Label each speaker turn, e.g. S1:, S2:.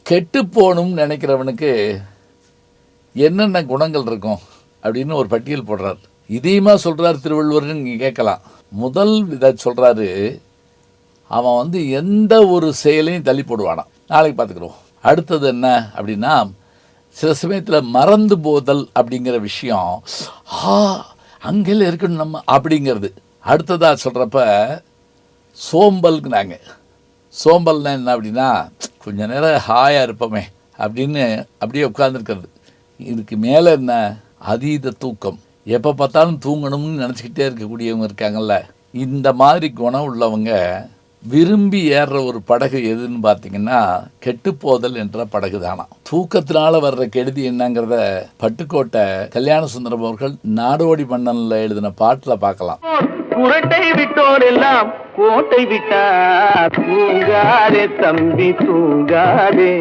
S1: கெட்டு போகணும்னு நினைக்கிறவனுக்கு என்னென்ன குணங்கள் இருக்கும் அப்படின்னு ஒரு பட்டியல் போடுறார். இதையுமா சொல்கிறார் திருவள்ளுவர்னு நீங்கள் கேட்கலாம். முதல் இதை சொல்கிறாரு, அவன் எந்த ஒரு செயலையும் தள்ளி போடுவானான், நாளைக்கு பார்த்துக்குறோம். அடுத்தது என்ன அப்படின்னா, சில சமயத்தில் மறந்து போதல் அப்படிங்கிற விஷயம், அங்கெல்லாம் இருக்கணும் நம்ம அப்படிங்கிறது. அடுத்ததாக சொல்கிறப்ப சோம்பல்ங்கிறாங்க. சோம்பல்னா என்ன அப்படின்னா, கொஞ்ச நேரம் ஹாயாக இருப்போமே அப்படின்னு அப்படியே உட்காந்துருக்கிறது. இதுக்கு மேலே என்ன, அதீத தூக்கம். எப்போ பார்த்தாலும் தூங்கணும்னு நினச்சிக்கிட்டே இருக்கக்கூடியவங்க இருக்காங்கல்ல, இந்த மாதிரி குணம் உள்ளவங்க விரும்பி ஏறுற ஒரு படகு எதுன்னு பார்த்தீங்கன்னா கெட்டுப்போதல் என்ற படகு தானா. தூக்கத்தினால வர்ற கெடுதி என்னங்கிறத பட்டுக்கோட்டை கல்யாண சுந்தரம் அவர்கள் நாடோடி மன்னன்ல எழுதின பாட்டில் பார்க்கலாம்.
S2: குரட்டை விட்டோர் எல்லாம் கோட்டை விட்டா தூங்காதே தம்பி தூங்காதே.